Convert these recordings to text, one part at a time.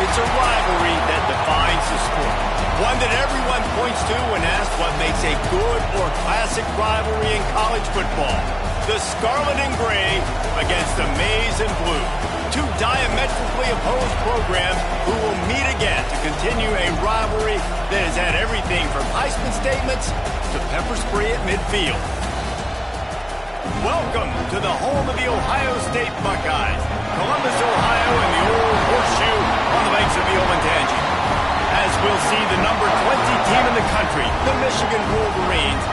It's a rivalry that defines the sport. One that everyone points to when asked what makes a good or classic rivalry in college football. The Scarlet and Gray against the Maize and Blue. Two diametrically opposed programs who will meet again to continue a rivalry that has had everything from Heisman statements to pepper spray at midfield. Welcome to the home of the Ohio State Buckeyes, Columbus, Ohio, and the old horseshoe on the banks of the Olentangy. As we'll see the number 20 team in the country, the Michigan Wolverines,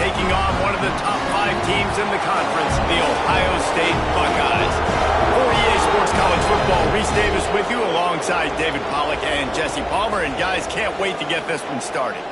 taking on one of the top 5 teams in the conference, the Ohio State Buckeyes. For EA Sports College Football, Reese Davis with you alongside David Pollack and Jesse Palmer. And guys, can't wait to get this one started.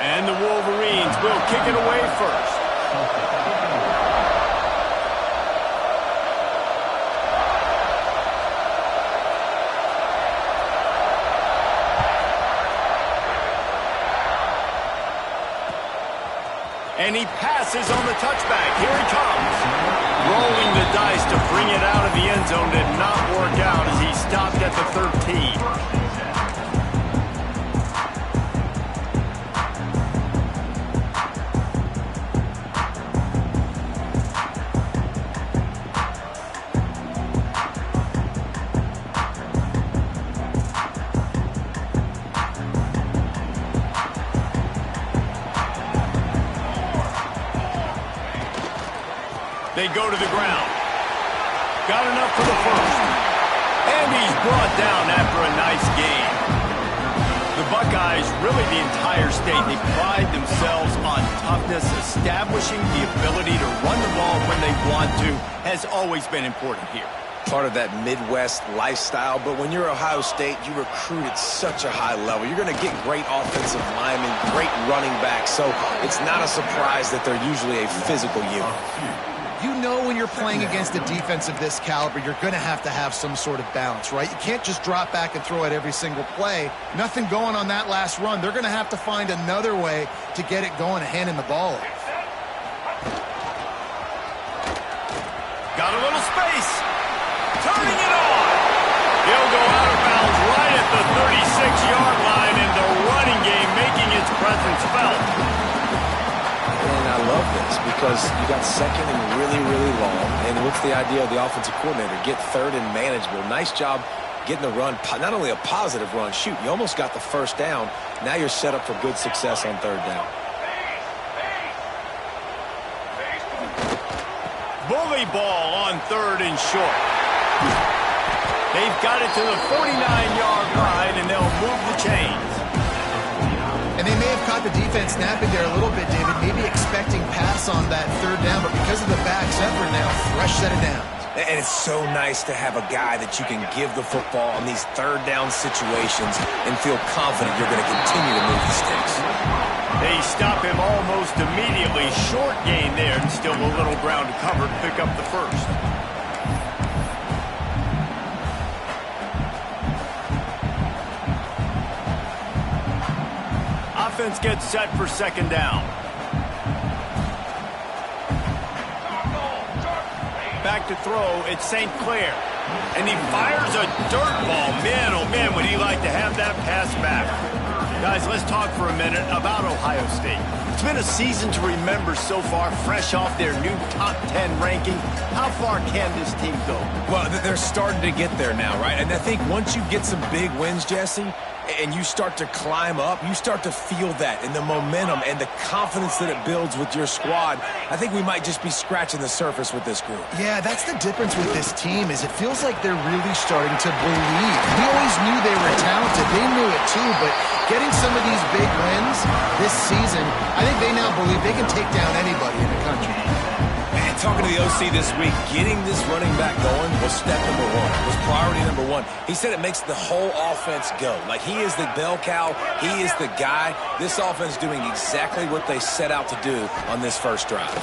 And the Wolverines will kick it away first. And he passes on the touchback. Here he comes. Rolling the dice to bring it out of the end zone did not work out as he stopped at the 13. They go to the ground. Got enough for the first. And he's brought down after a nice gain. The Buckeyes, really the entire state, they pride themselves on toughness. Establishing the ability to run the ball when they want to has always been important here. Part of that Midwest lifestyle, but when you're Ohio State, you recruit at such a high level. You're going to get great offensive linemen, great running backs, so it's not a surprise that they're usually a physical unit. You know when you're playing against a defense of this caliber, you're going to have some sort of balance, right? You can't just drop back and throw it every single play. Nothing going on that last run. They're going to have to find another way to get it going and handing the ball off. Got a little space. Turning it on. He'll go out of bounds right at the 36-yard line, and the running game making its presence felt. And I love this because you got second and really, really long. And what's the idea of the offensive coordinator? Get third and manageable. Nice job getting the run, not only a positive run, shoot, you almost got the first down. Now you're set up for good success on third down. Bully ball on third and short. They've got it to the 49-yard line, and they'll move the chains. And they may have caught the defense napping there a little bit, David, maybe expecting pass on that third down, but because of the back's effort now, fresh set of downs. And it's so nice to have a guy that you can give the football in these third down situations and feel confident you're going to continue to move the sticks. They stop him almost immediately. Short gain there, and still a little ground to cover to pick up the first. Offense gets set for second down. Back to throw, it's St. Clair. And he fires a dirt ball. Man, oh man, would he like to have that pass back. Guys, let's talk for a minute about Ohio State. It's been a season to remember so far, fresh off their new top 10 ranking. How far can this team go? Well, they're starting to get there now, right? And I think once you get some big wins, Jesse, and you start to climb up, you start to feel that and the momentum and the confidence that it builds with your squad. I think we might just be scratching the surface with this group. Yeah, that's the difference with this team is it feels like they're really starting to believe. We always knew they were talented. They knew it too, but getting some of these big wins this season, I think they now believe they can take down anybody in the country. And talking to the OC this week, getting this running back going was step number one, was priority number one. He said it makes the whole offense go. Like, he is the bell cow. He is the guy. This offense is doing exactly what they set out to do on this first drive.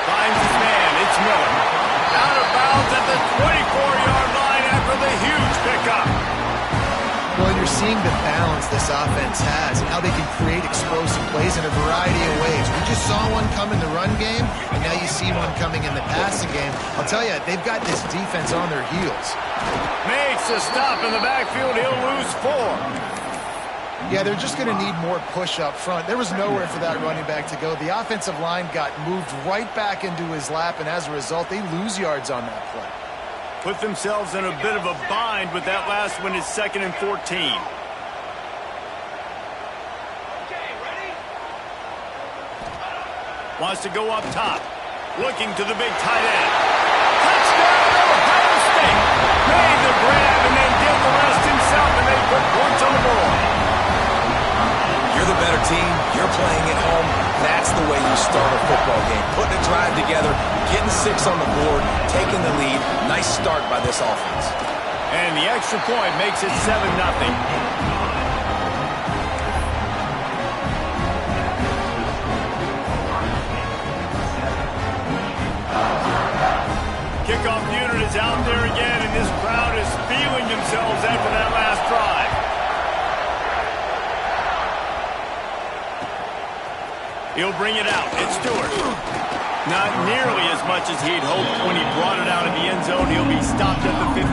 Finds his man. It's Miller. Out of bounds at the 24-yard line after the huge pickup. Well, you're seeing the balance this offense has and how they can create explosive plays in a variety of ways. We just saw one come in the run game, and now you see one coming in the passing game. I'll tell you, they've got this defense on their heels. Makes a stop in the backfield. He'll lose 4. Yeah, they're just going to need more push up front. There was nowhere for that running back to go. The offensive line got moved right back into his lap, and as a result, they lose yards on that play. Put themselves in a bit of a bind with that last one is 2nd and 14. Wants to go up top. Looking to the big tight end. Touchdown, Ohio State. Made the grab and then did the rest himself, and they put points on the board. You're the better team. You're playing at home. That's the way you start a football game. Putting a drive together, getting 6 on the board, taking the lead. Nice start by this offense. And the extra point makes it 7-0. Kickoff unit is out there again, and this crowd is feeling themselves after that last drive. He'll bring it out. It's Stewart. Not nearly as much as he'd hoped when he brought it out of the end zone. He'll be stopped at the 15.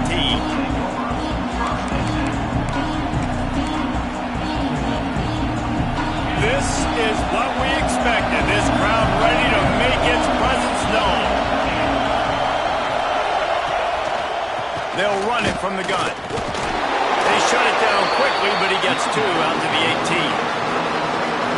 This is what we expected. This crowd ready to make its presence known. They'll run it from the gun. They shut it down quickly, but he gets 2 out to the 18.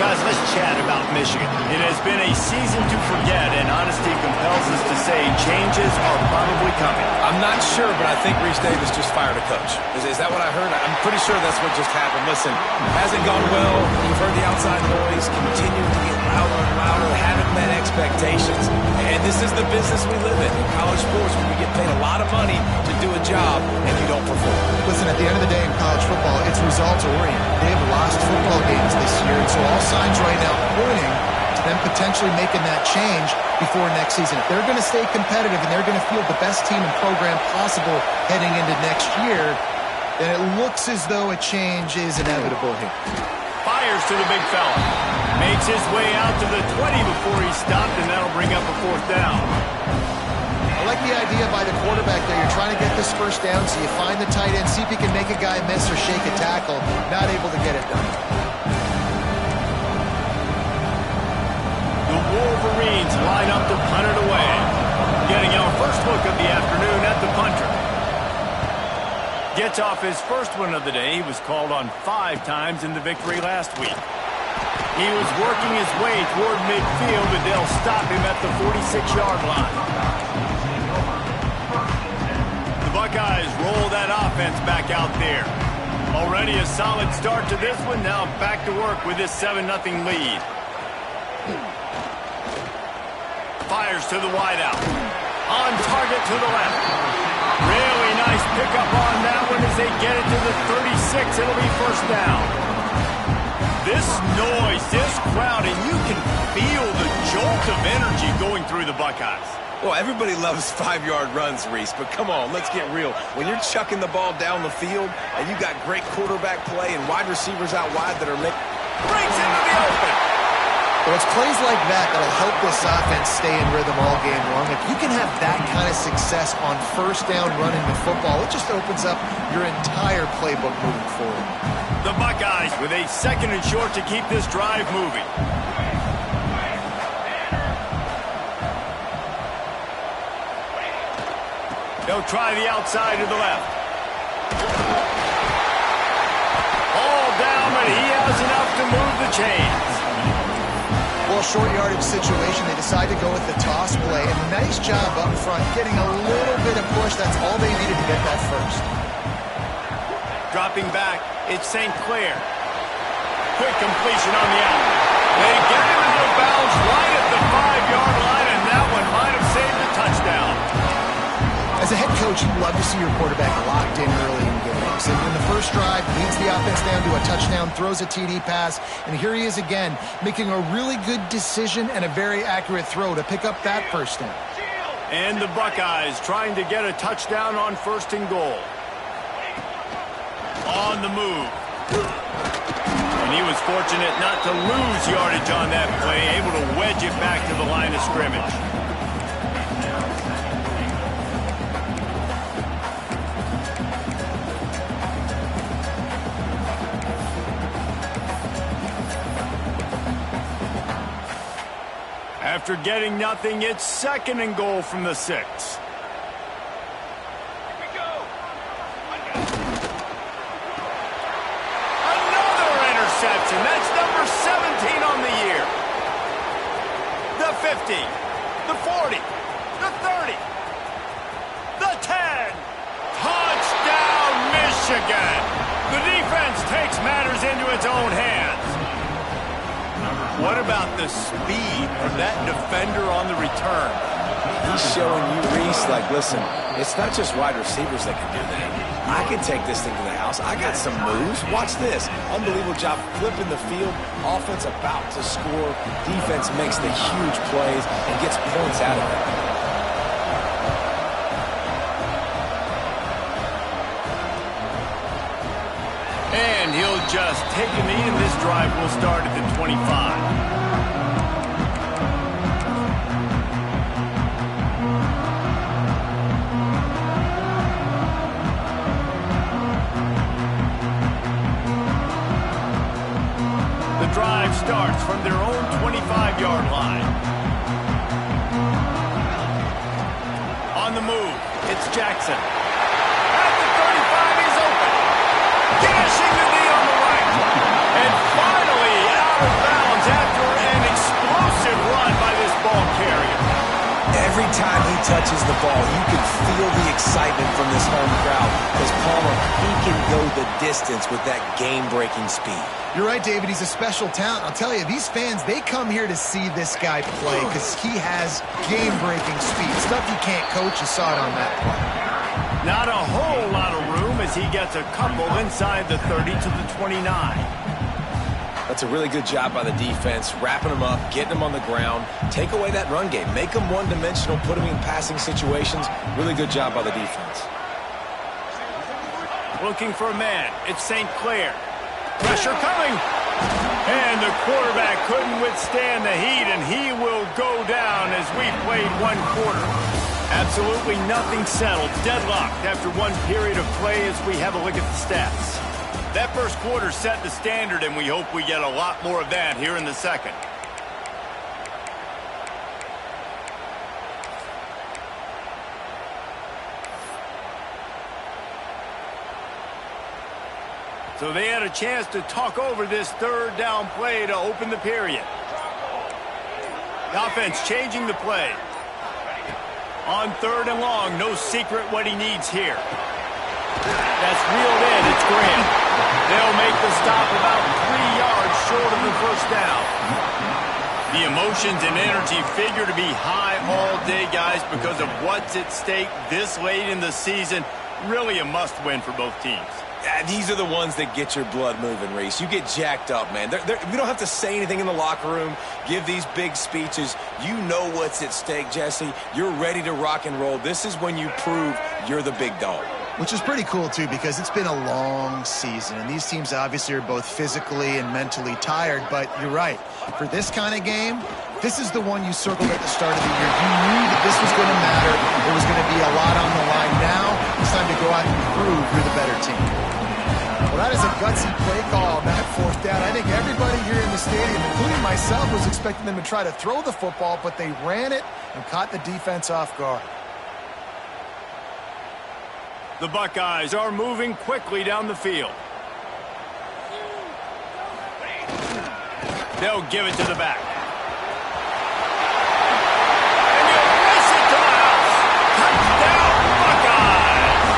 Guys, let's chat about Michigan. It has been a season to forget, and honesty compels us to say changes are probably coming. I'm not sure, but I think Reese Davis just fired a coach. Is that what I heard? I'm pretty sure that's what just happened. Listen, hasn't gone well. You've heard the outside noise. Continue to get louder and louder. Haven't met expectations. And this is the business we live in college sports, when we get paid a lot of money to do a job and you don't perform. Listen, at the end of the day in college football, it's results-oriented. They have lost football games this year, and so all signs right now pointing to them potentially making that change before next season. If they're going to stay competitive and they're going to field the best team and program possible heading into next year, then it looks as though a change is inevitable here. Fires to the big fella. Makes his way out to the 20 before he's stopped, and that'll bring up a 4th down. I like the idea by the quarterback there. You're trying to get this first down, so you find the tight end, see if he can make a guy miss or shake a tackle. Not able to get it done. The Wolverines line up to punt it away. Getting our first look of the afternoon at the punter. Gets off his first one of the day. He was called on 5 times in the victory last week. He was working his way toward midfield, but they'll stop him at the 46-yard line. The Buckeyes roll that offense back out there. Already a solid start to this one. Now back to work with this 7-0 lead. Fires to the wideout. On target to the left. Really nice pickup on that one as they get it to the 36. It'll be 1st down. This noise, this crowd, and you can feel the jolt of energy going through the Buckeyes. Well, everybody loves 5-yard runs, Reese, but come on, let's get real. When you're chucking the ball down the field and you got great quarterback play and wide receivers out wide that are making... Brings into the open. Well, it's plays like that that'll help this offense stay in rhythm all game long. If you can have that kind of success on 1st down running the football, it just opens up your entire playbook moving forward. The Buckeyes with a 2nd and short to keep this drive moving. They'll try the outside to the left. All down, but he has enough to move the chains. Well, short yardage situation, they decide to go with the toss play. And nice job up front, getting a little bit of push. That's all they needed to get that first. Dropping back, it's St. Clair. Quick completion on the out. They get him into bounds right at the coach, you'd love to see your quarterback locked in early in games. And in the first drive, leads the offense down to a touchdown, throws a TD pass, and here he is again, making a really good decision and a very accurate throw to pick up that first down. And the Buckeyes trying to get a touchdown on 1st and goal. On the move. And he was fortunate not to lose yardage on that play, able to wedge it back to the line of scrimmage. After getting nothing, it's 2nd and goal from the 6. Another interception. That's number 17 on the year. The 50, the 40, the 30, the 10. Touchdown, Michigan. The defense takes matters into its own hands. What about the speed of that defender on the return? He's showing you, Reese, like, listen, it's not just wide receivers that can do that. I can take this thing to the house. I got some moves. Watch this. Unbelievable job flipping the field. Offense about to score. Defense makes the huge plays and gets points out of it. And he'll just take a knee, and this drive will start at the 25. The drive starts from their own 25-yard line. On the move, it's Jackson. At the 35, he's open. Dashing the knee on the right. And finally out of bounds after an explosive run by this ball carrier. Every time he touches the ball, you can feel the excitement from this home crowd. Because Palmer, he can go the distance with that game-breaking speed. You're right, David. He's a special talent. I'll tell you, these fans, they come here to see this guy play because he has game-breaking speed. Stuff you can't coach. You saw it on that play. Not a whole lot of room as he gets a couple inside the 30 to the 29. That's a really good job by the defense, wrapping them up, getting them on the ground. Take away that run game. Make them one-dimensional, put them in passing situations. Really good job by the defense. Looking for a man. It's St. Clair. Pressure coming. And the quarterback couldn't withstand the heat, and he will go down as we played one quarter. Absolutely nothing settled. Deadlocked after one period of play as we have a look at the stats. That first quarter set the standard, and we hope we get a lot more of that here in the second. So they had a chance to talk over this 3rd down play to open the period. The offense changing the play. On 3rd and long, no secret what he needs here. That's reeled in. It's Graham. They'll make the stop about 3 yards short of the first down. The emotions and energy figure to be high all day, guys, because of what's at stake this late in the season. Really a must-win for both teams. These are the ones that get your blood moving, Reese. You get jacked up, man. We don't have to say anything in the locker room, give these big speeches. You know what's at stake, Jesse. You're ready to rock and roll. This is when you prove you're the big dog. Which is pretty cool, too, because it's been a long season, and these teams obviously are both physically and mentally tired, but you're right. For this kind of game, this is the one you circled at the start of the year. You knew that this was going to matter. There was going to be a lot on the line. Now it's time to go out and prove you're the better team. Well, that is a gutsy play call on that 4th down. I think everybody here in the stadium, including myself, was expecting them to try to throw the football, but they ran it and caught the defense off guard. The Buckeyes are moving quickly down the field. They'll give it to the back. And he'll race it to the house. Touchdown, Buckeyes!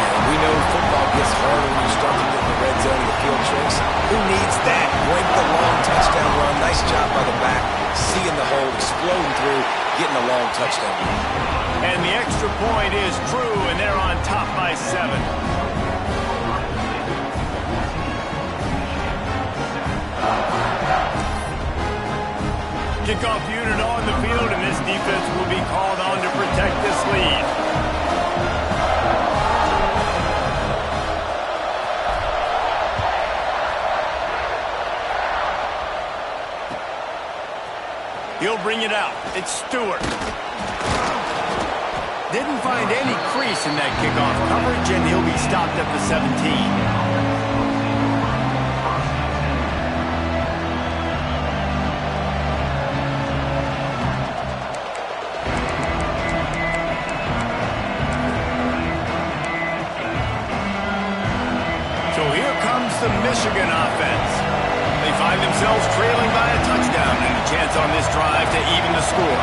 And we know football gets harder when you start to get in the red zone of the field tricks. Who needs that? Break the long touchdown run. Nice job by the back. Seeing the hole, exploding through. getting a long touchdown. And the extra point is true, and they're on top by 7. Kickoff unit on the field, and this defense will be called on to protect this lead. He'll bring it out. It's Stewart. Didn't find any crease in that kickoff coverage, and he'll be stopped at the 17. So here comes the Michigan offense. They find themselves trailing by a touchdown and a chance on this drive to even the score.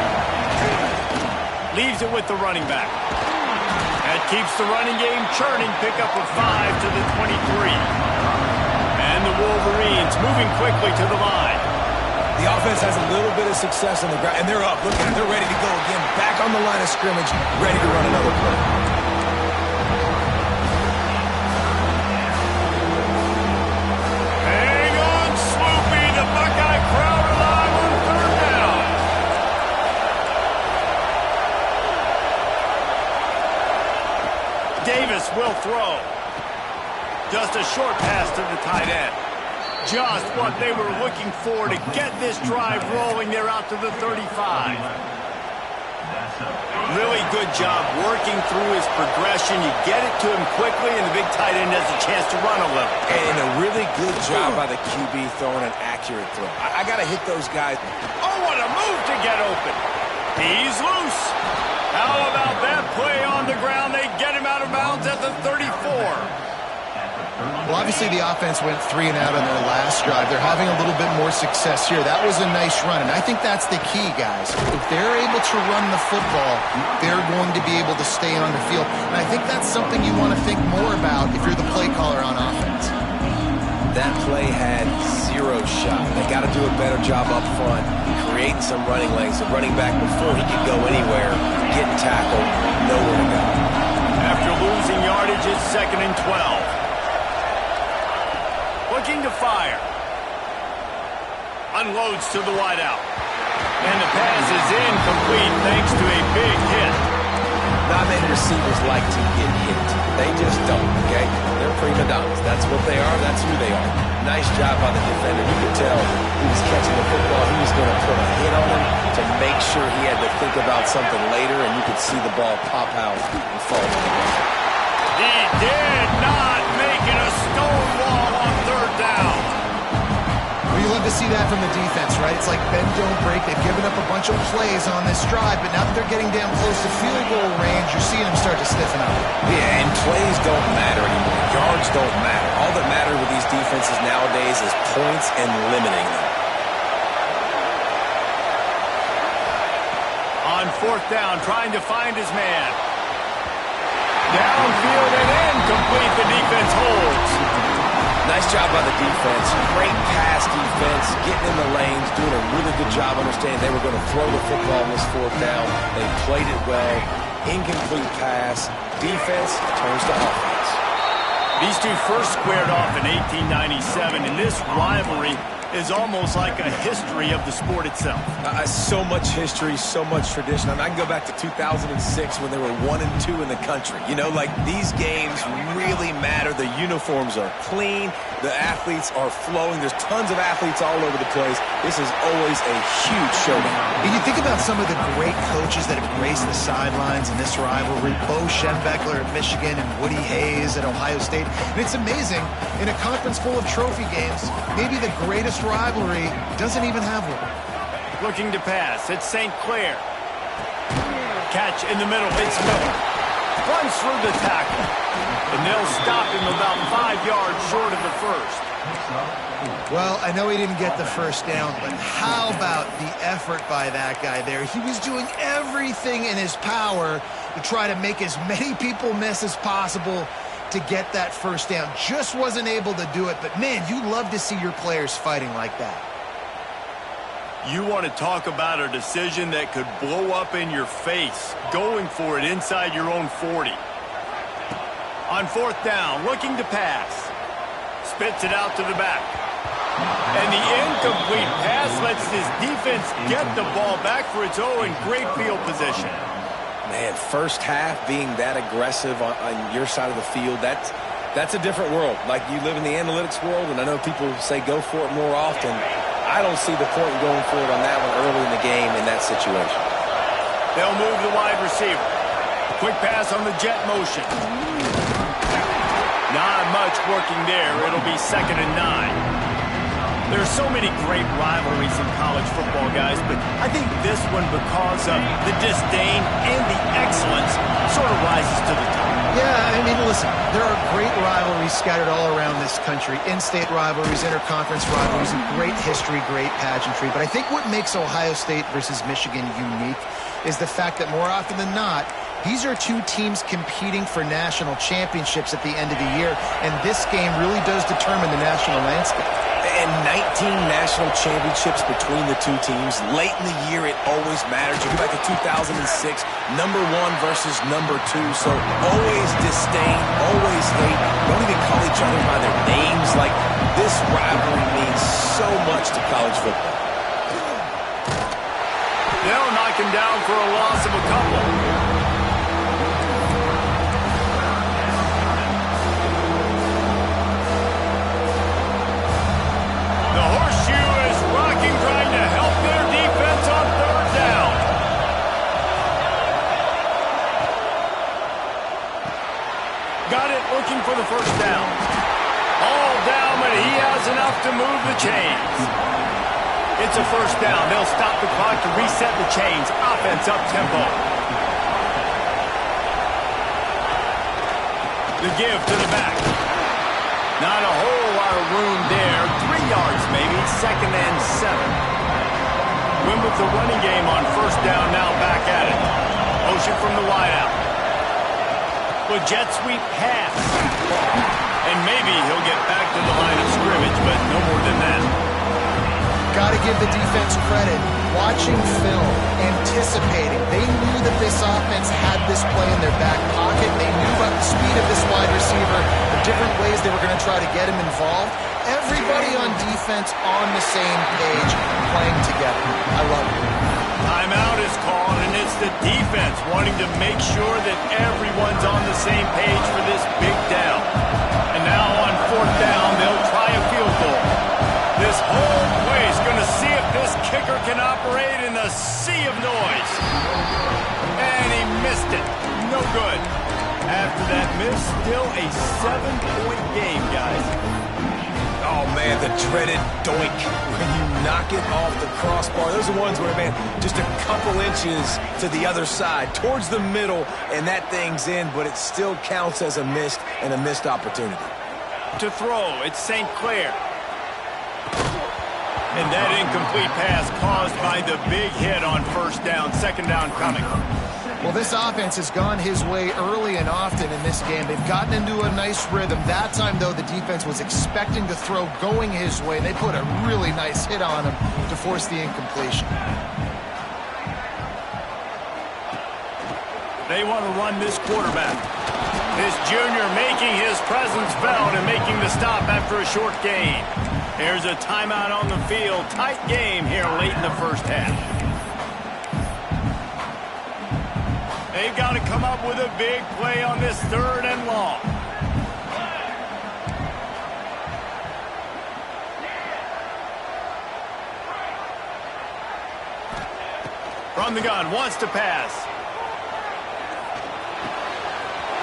Leaves it with the running back. That keeps the running game churning. Pickup of 5 to the 23. And the Wolverines moving quickly to the line. The offense has a little bit of success on the ground, and they're up. Look at it. They're ready to go again. Back on the line of scrimmage, ready to run another play. Hang on, Sloopy. The Buckeye crowd alive on 3rd down. Davis will throw. Just a short pass to the tight end. Just what they were looking for to get this drive rolling. They're out to the 35. Really good job working through his progression. You get it to him quickly, and the big tight end has a chance to run a little. And a really good job by the QB throwing an accurate throw. I got to hit those guys. Oh, what a move to get open. He's loose. How about that play on the ground? They get him out of bounds at the 34. Well, obviously the offense went 3 and out on their last drive. They're having a little bit more success here. That was a nice run, and I think that's the key, guys. If they're able to run the football, they're going to be able to stay on the field. And I think that's something you want to think more about if you're the play caller on offense. That play had 0 shot. They got to do a better job up front, creating some running lanes. The running back, before he could go anywhere, getting tackled, nowhere to go. After losing yardage, it's 2nd and 12. Looking to fire. Unloads to the wideout. And the pass is incomplete thanks to a big hit. Not many receivers like to get hit. They just don't, okay? They're prima donnas. That's what they are. That's who they are. Nice job by the defender. You could tell he was catching the football. He was going to put a hit on him to make sure he had to think about something later, and you could see the ball pop out and fall on the ground. He did not make it a stonewall on 3rd down. Well, you love to see that from the defense, right? It's like bend, don't break. They've given up a bunch of plays on this drive, but now that they're getting down close to field goal range, you're seeing them start to stiffen up. Yeah, and plays don't matter anymore. Yards don't matter. All that matters with these defenses nowadays is points and limiting them. On 4th down, trying to find his man. Downfield and incomplete. The defense holds. Nice job by the defense. Great pass defense, getting in the lanes, doing a really good job understanding they were going to throw the football on this 4th down. They played it well. Incomplete pass. Defense turns to offense. These two first squared off in 1897, and this rivalry is almost like a history of the sport itself. So much history, so much tradition. I mean, I can go back to 2006 when they were 1 and 2 in the country. You know, like, these games really matter. The uniforms are clean. The athletes are flowing. There's tons of athletes all over the place. This is always a huge showdown. And you think about some of the great coaches that have graced the sidelines in this rivalry. Bo Schembechler at Michigan and Woody Hayes at Ohio State. And it's amazing, in a conference full of trophy games, maybe the greatest rivalry doesn't even have one. Looking to pass. It's St. Clair. Catch in the middle. It's Miller. Runs through the tackle. And they'll stop him about 5 yards short of the first. Well, I know he didn't get the first down, but how about the effort by that guy there? He was doing everything in his power to try to make as many people miss as possible to get that first down. Just wasn't able to do it, but man, you love to see your players fighting like that. You want to talk about a decision that could blow up in your face, going for it inside your own 40. On fourth down, looking to pass. Spits it out to the back. And the incomplete pass lets his defense get the ball back for its own in great field position. Man, first half being that aggressive on your side of the field, that's a different world. Like, you live in the analytics world, and I know people say go for it more often. I don't see the point in going for it on that one early in the game in that situation. They'll move the wide receiver. Quick pass on the jet motion. Not much working there. It'll be 2nd and 9. There's so many great rivalries in college football, guys, but I think this one, because of the disdain and the excellence, sort of rises to the top. Yeah, I mean, listen, there are great rivalries scattered all around this country. In-state rivalries, interconference rivalries, and great history, great pageantry. But I think what makes Ohio State versus Michigan unique is the fact that more often than not, these are two teams competing for national championships at the end of the year, and this game really does determine the national landscape. And 19 national championships between the two teams. Late in the year, it always matters. You go back to 2006, number 1 versus number 2. So always disdain, always hate. Don't even call each other by their names. Like, this rivalry means so much to college football. They'll knock him down for a loss of a couple. Trying to help their defense on 3rd down. Got it, looking for the 1st down. All down, but he has enough to move the chains. It's a 1st down. They'll stop the clock to reset the chains. Offense up tempo. The give to the back. Not a whole lot of room there. 3 yards maybe. 2nd and 7. Win with the running game on 1st down, now back at it. Motion from the wideout. The jet sweep pass. And maybe he'll get back to the line of scrimmage, but no more than that. Got to give the defense credit. Watching film, anticipating. They knew that this offense had this play in their back pocket. They knew about the speed of this wide receiver, the different ways they were going to try to get him involved. Everybody on defense on the same page, playing together. I love it. Timeout is called, and it's the defense wanting to make sure that everyone's on the same page for this big down. And now on 4th down, they'll try a field goal. This whole place going to see if this kicker can operate in the sea of noise. And he missed it. No good. After that miss, still a 7-point game, guys. Oh, man, the dreaded doink when you knock it off the crossbar. Those are ones where, man, just a couple inches to the other side, towards the middle, and that thing's in, but it still counts as a missed and a missed opportunity. To throw, it's St. Clair. And that incomplete pass caused by the big hit on 1st down, 2nd down coming. Well, this offense has gone his way early and often in this game. They've gotten into a nice rhythm. That time, though, the defense was expecting to throw going his way. They put a really nice hit on him to force the incompletion. They want to run this quarterback. This junior making his presence felt and making the stop after a short gain. There's a timeout on the field. Tight game here late in the 1st half. They've got to come up with a big play on this 3rd and long. From the gun, wants to pass.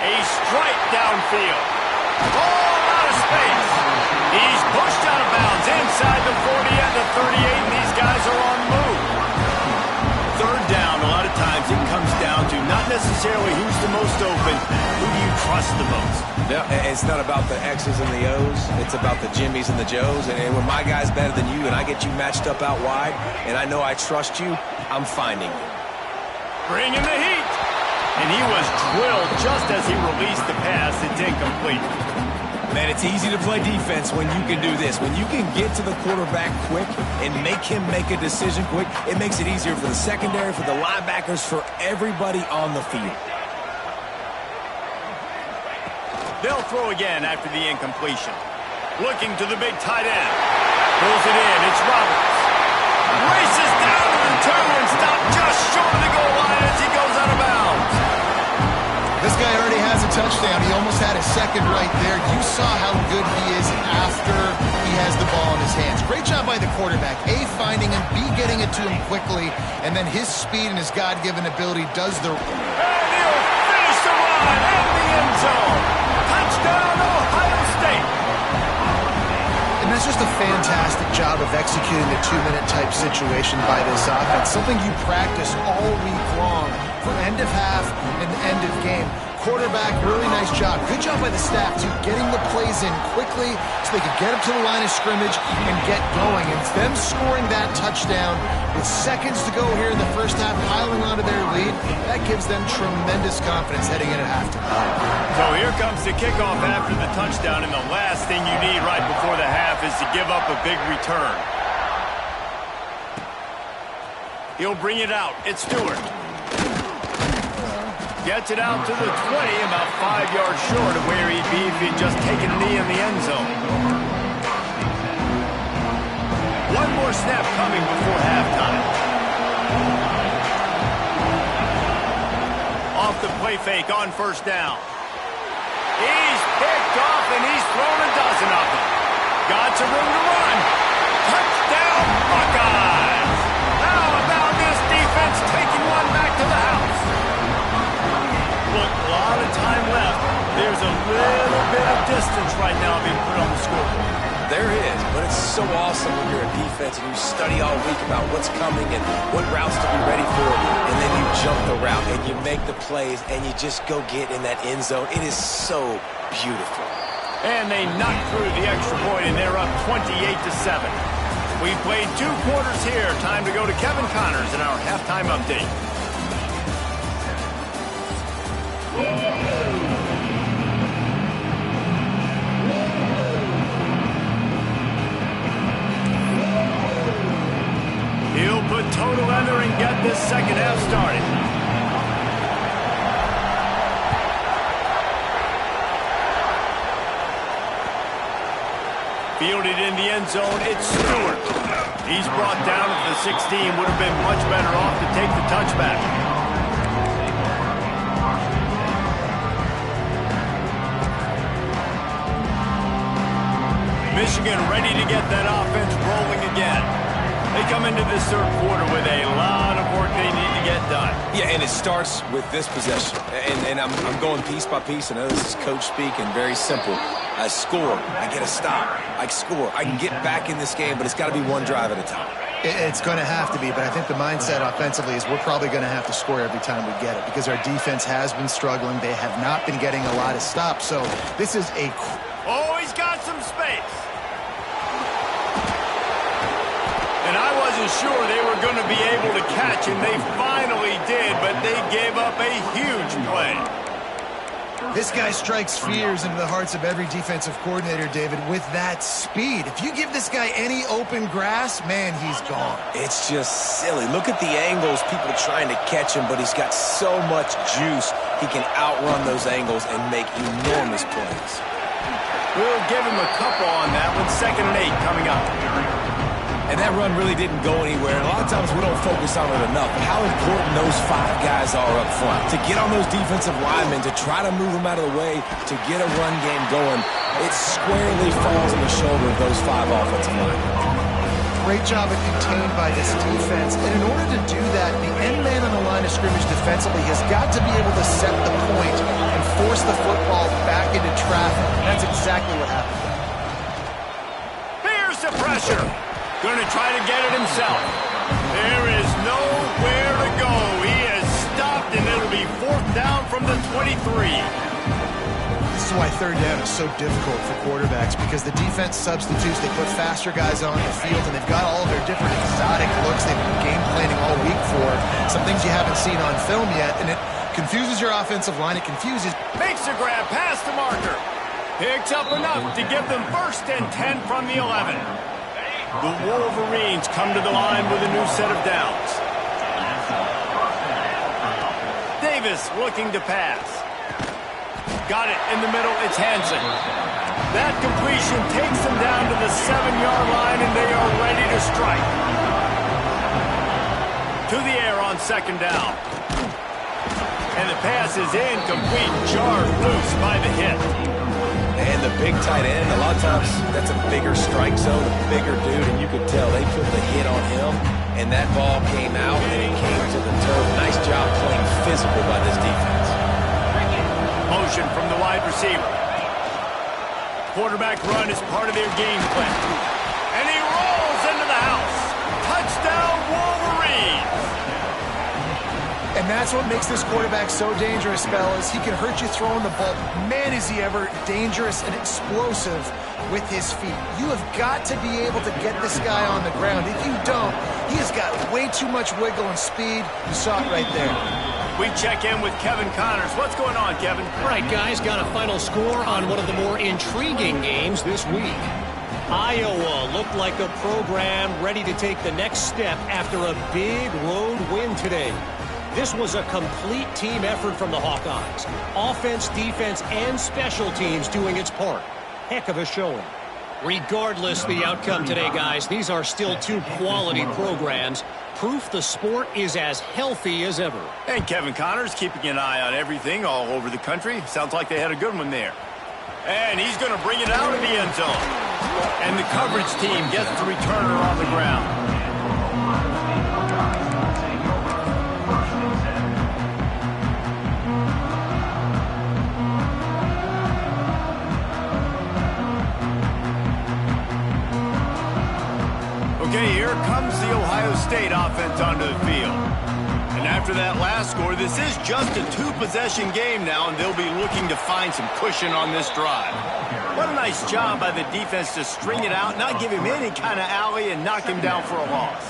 A strike downfield. All out of space. He's pushed out of bounds inside the 40 and the 38, and these guys are on the move. 3rd down, a lot of times it comes down to not necessarily who's the most open, who do you trust the most. Yeah, it's not about the X's and the O's. It's about the Jimmies and the Joes. And when my guy's better than you and I get you matched up out wide, and I know I trust you, I'm finding you. Bringing the heat. And he was drilled just as he released the pass. It's incomplete. Man, it's easy to play defense when you can do this. When you can get to the quarterback quick and make him make a decision quick, it makes it easier for the secondary, for the linebackers, for everybody on the field. They'll throw again after the incompletion. Looking to the big tight end. Pulls it in. It's Roberts. Races down to the 2 and stopped just short of the goal line as he goes out of bounds. This guy already has a touchdown. He almost had a second right there. You saw how good he is after he has the ball in his hands. Great job by the quarterback. A, finding him. B, getting it to him quickly. And then his speed and his God-given ability does the... And he'll finish the run in the end zone. Touchdown, Ohio State. And that's just a fantastic job of executing the 2-minute type situation by this offense. Something you practice all week long for end of half and end of game. Quarterback, really nice job. Good job by the staff, too, getting the plays in quickly so they could get up to the line of scrimmage and get going. And them scoring that touchdown with seconds to go here in the first half, piling onto their lead, that gives them tremendous confidence heading into halftime. So here comes the kickoff after the touchdown, and the last thing you need right before the half is to give up a big return. He'll bring it out. It's Stewart. Gets it out to the 20, about 5 yards short of where he'd be if he'd just taken a knee in the end zone. One more snap coming before halftime. Off the play fake on first down. He's picked off and he's thrown a dozen of them. Got some room to run. Touchdown, Buckeyes! How about this defense taking one back to the house? Look, a lot of time left. There's a little bit of distance right now being put on the scoreboard. There is, but it's so awesome when you're a defense and you study all week about what's coming and what routes to be ready for, and then you jump the route and you make the plays and you just go get in that end zone. It is so beautiful. And they knock through the extra point, and they're up 28-7. We played 2 quarters here. Time to go to Kevin Connors in our halftime update. He'll put toe to leather and get this second half started. Fielded in the end zone, it's Stewart. He's brought down at the 16. Would have been much better off to take the touchback. Michigan ready to get that offense rolling again. They come into this third quarter with a lot of work they need to get done. Yeah, and it starts with this possession. And I'm going piece by piece. I know this is coach speak and very simple. I score. I get a stop. I score. I can get back in this game, but it's got to be one drive at a time. It's going to have to be, but I think the mindset offensively is we're probably going to have to score every time we get it because our defense has been struggling. They have not been getting a lot of stops. So this is a... Oh, he's got some space. And I wasn't sure they were going to be able to catch, and they finally did, but they gave up a huge play. This guy strikes fears into the hearts of every defensive coordinator, David, with that speed. If you give this guy any open grass, man, he's gone. It's just silly. Look at the angles, people trying to catch him, but he's got so much juice. He can outrun those angles and make enormous plays. We'll give him a couple on that one. 2nd and 8 coming up. And that run really didn't go anywhere. And a lot of times we don't focus on it enough. But how important those 5 guys are up front. To get on those defensive linemen, to try to move them out of the way, to get a run game going, it squarely falls on the shoulder of those 5 offensive linemen. Great job of contained by this defense. And in order to do that, the end man on the line of scrimmage defensively has got to be able to set the point and force the football back into traffic. And that's exactly what happened. Here's the pressure. Going to try to get it himself. There is nowhere to go. He is stopped, and it'll be 4th down from the 23. This is why 3rd down is so difficult for quarterbacks because the defense substitutes. They put faster guys on the field, and they've got all of their different exotic looks they've been game planning all week for. Some things you haven't seen on film yet, and it confuses your offensive line. It confuses. Makes the grab past the marker. Picks up enough to give them 1st and 10 from the 11. The Wolverines come to the line with a new set of downs. Davis looking to pass. Got it in the middle. It's Hansen. That completion takes them down to the 7-yard line, and they are ready to strike. To the air on 2nd down. And the pass is incomplete, jarred loose by the hit. And the big tight end, a lot of times that's a bigger strike zone, a bigger dude, and you could tell they put the hit on him, and that ball came out, and it came to the turf. Nice job playing physical by this defense. Motion from the wide receiver. Quarterback run is part of their game plan. And he rolls into the house. Touchdown, Wolverines! And that's what makes this quarterback so dangerous, fellas. He can hurt you throwing the ball. Man, is he ever dangerous and explosive with his feet. You have got to be able to get this guy on the ground. If you don't, he has got way too much wiggle and speed. You saw it right there. We check in with Kevin Connors. What's going on, Kevin? All right, guys, got a final score on one of the more intriguing games this week. Iowa looked like a program ready to take the next step after a big road win today. This was a complete team effort from the Hawkeyes. Offense, defense, and special teams doing its part. Heck of a showing. Regardless the outcome today, guys, these are still two quality programs. Proof the sport is as healthy as ever. And Kevin Connors keeping an eye on everything all over the country. Sounds like they had a good one there. And he's going to bring it out of the end zone. And the coverage team gets the returner on the ground. Okay, here comes the Ohio State offense onto the field. And after that last score, this is just a 2-possession game now, and they'll be looking to find some cushion on this drive. What a nice job by the defense to string it out, not give him any kind of alley, and knock him down for a loss.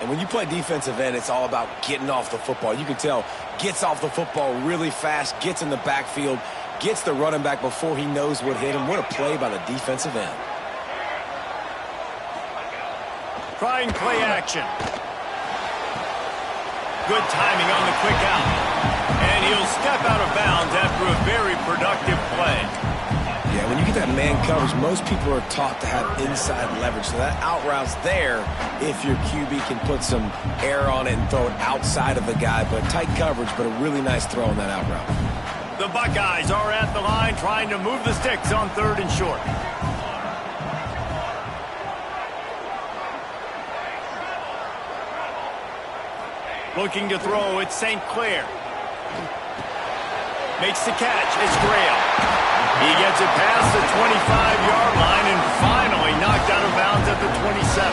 And when you play defensive end, it's all about getting off the football. You can tell, gets off the football really fast, gets in the backfield, gets the running back before he knows what hit him. What a play by the defensive end. Trying play action. Good timing on the quick out. And he'll step out of bounds after a very productive play. Yeah, when you get that man coverage, most people are taught to have inside leverage. So that out route's there if your QB can put some air on it and throw it outside of the guy. But tight coverage, but a really nice throw on that out route. The Buckeyes are at the line trying to move the sticks on 3rd and short. Looking to throw, it's St. Clair. Makes the catch, it's Graham. He gets it past the 25-yard line and finally knocked out of bounds at the 27.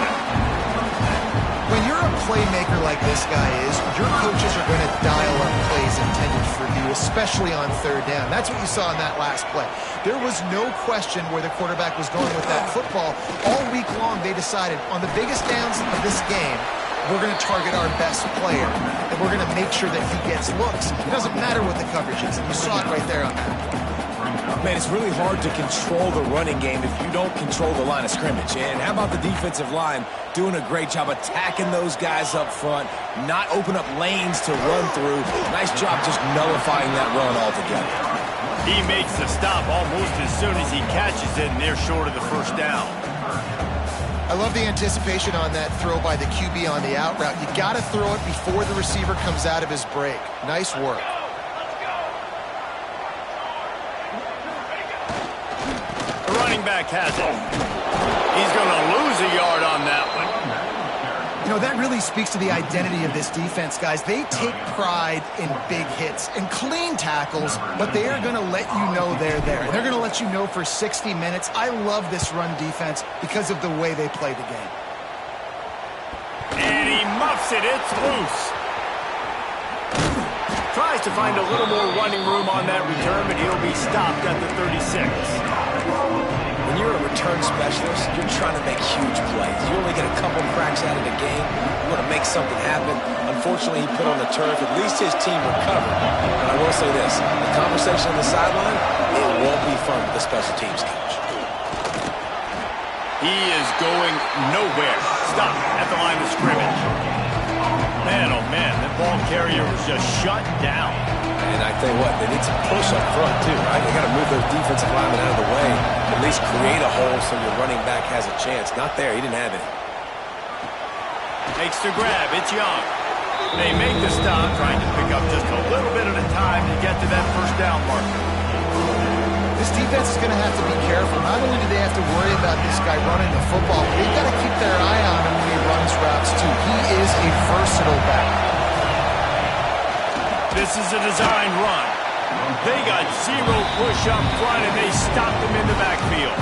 When you're a playmaker like this guy is, your coaches are going to dial up plays intended for you, especially on 3rd down. That's what you saw in that last play. There was no question where the quarterback was going with that football. All week long, they decided on the biggest downs of this game, we're going to target our best player, and we're going to make sure that he gets looks. It doesn't matter what the coverage is. You saw it right there on that. Man, it's really hard to control the running game if you don't control the line of scrimmage. And how about the defensive line doing a great job attacking those guys up front, not open up lanes to run through. Nice job just nullifying that run altogether. He makes the stop almost as soon as he catches it, and they're short of the 1st down. I love the anticipation on that throw by the QB on the out route. You got to throw it before the receiver comes out of his break. Nice work. The running back has it. He's going to lose a yard on that one. You know, that really speaks to the identity of this defense, guys. They take pride in big hits and clean tackles, but they are going to let you know they're there. They're going to let you know for 60 minutes. I love this run defense because of the way they play the game. And he muffs it. It's loose. Tries to find a little more running room on that return, but he'll be stopped at the 36. When you're a return specialist, you're trying to make huge plays. You only get a couple cracks out of the game. You want to make something happen. Unfortunately, he put on the turf. At least his team recovered. But I will say this, the conversation on the sideline, it won't be fun with the special teams coach. He is going nowhere. Stop at the line of scrimmage. Man, oh man, that ball carrier was just shut down. And I tell you what, they need some push up front too, right? They got to move those defensive linemen out of the way. At least create a hole so your running back has a chance. Not there. He didn't have it. Takes the grab. It's Young. They make the stop, trying to pick up just a little bit at a time to get to that first down marker. This defense is going to have to be careful. Not only do they have to worry about this guy running the football, but they've got to keep their eye on him when he runs routes too. He is a versatile back. This is a designed run. They got zero push up front, and they stopped him in the backfield.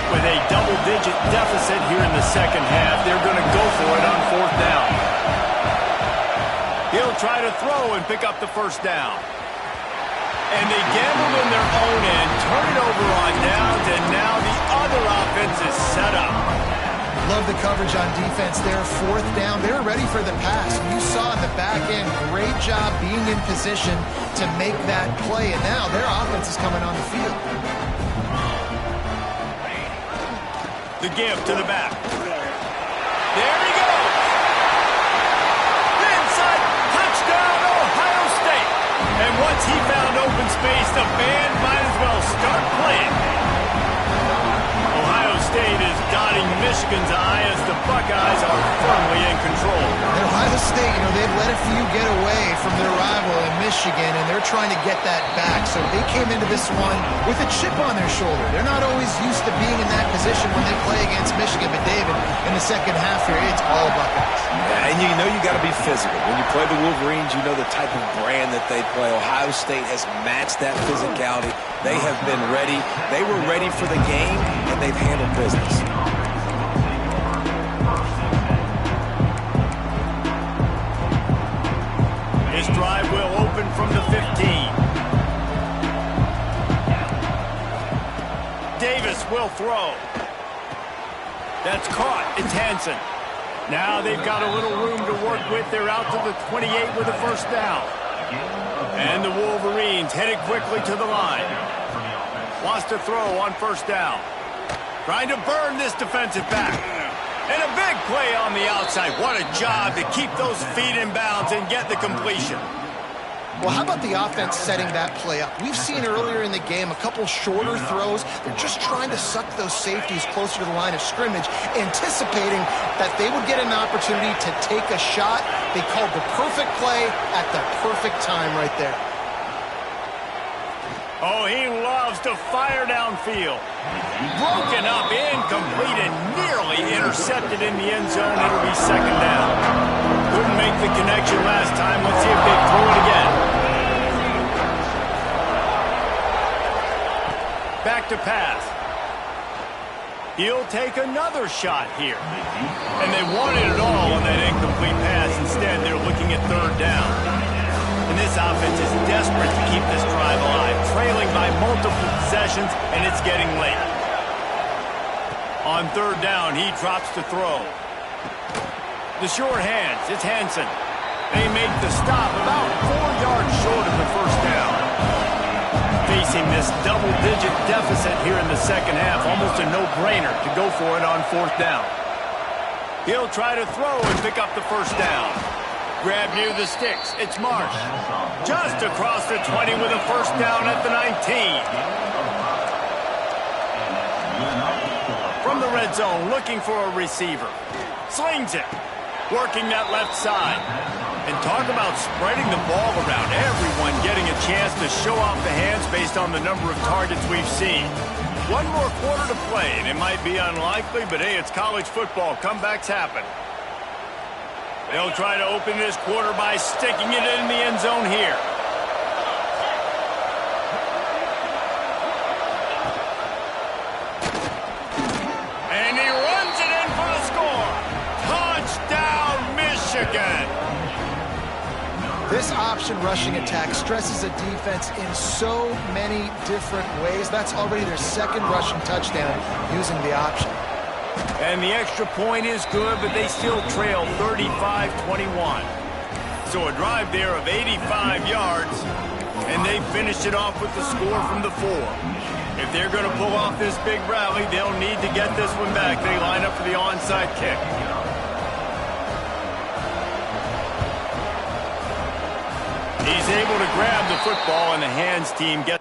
With a double-digit deficit here in the second half, they're going to go for it on fourth down. He'll try to throw and pick up the first down. And they gambled in their own end, turn it over on downs, and now the other offense is set up. Love the coverage on defense there. Fourth down, they're ready for the pass. You saw in the back end, great job being in position to make that play. And now their offense is coming on the field. The give to the back. There he goes. Inside, touchdown, Ohio State. And once he found open space, the band might as well start playing. Ohio State is dotting Michigan's eye as the Buckeyes are firmly in control. And Ohio State, they've let a few get away from their rival in Michigan, and they're trying to get that back. So they came into this one with a chip on their shoulder. They're not always used to being in that position when they play against Michigan. But, David, in the second half here, it's all Buckeyes. Yeah, and you know you got to be physical. When you play the Wolverines, you know the type of brand that they play. Ohio State has matched that physicality. They have been ready. They were ready for the game, and they've handled business. This drive will open from the 15. Davis will throw. That's caught. It's Hansen. Now they've got a little room to work with. They're out to the 28 with a first down. And the Wolverines headed quickly to the line. Wants to throw on first down. Trying to burn this defensive back. And a big play on the outside. What a job to keep those feet in bounds and get the completion. Well, how about the offense setting that play up? We've seen earlier in the game a couple shorter throws. They're just trying to suck those safeties closer to the line of scrimmage, anticipating that they would get an opportunity to take a shot. They called the perfect play at the perfect time right there. Oh, he loves to fire downfield. Broken up, incomplete, and nearly intercepted in the end zone. It'll be second down. Couldn't make the connection last time. Let's see if they throw it again. Back to pass. He'll take another shot here. And they wanted it all on that incomplete pass. Instead, they're looking at third down. And this offense is desperate to keep this drive alive, trailing by multiple possessions, and it's getting late. On third down, he drops to throw. The short hands, it's Hansen. They make the stop about 4 yards short of the first down. Facing this double-digit deficit here in the second half, almost a no-brainer to go for it on fourth down. He'll try to throw and pick up the first down. Grab near the sticks. It's Marsh. Just across the 20 with a first down at the 19. From the red zone, looking for a receiver. Slings it. Working that left side. And talk about spreading the ball around. Everyone getting a chance to show off the hands based on the number of targets we've seen. One more quarter to play, and it might be unlikely, but hey, it's college football. Comebacks happen. They'll try to open this quarter by sticking it in the end zone here. And he runs it in for the score. Touchdown, Michigan. This option rushing attack stresses a defense in so many different ways. That's already their second rushing touchdown using the option. And the extra point is good, but they still trail 35-21. So a drive there of 85 yards, and they finished it off with the score from the 4. If they're going to pull off this big rally, they'll need to get this one back. They line up for the onside kick. He's able to grab the football, and the hands team gets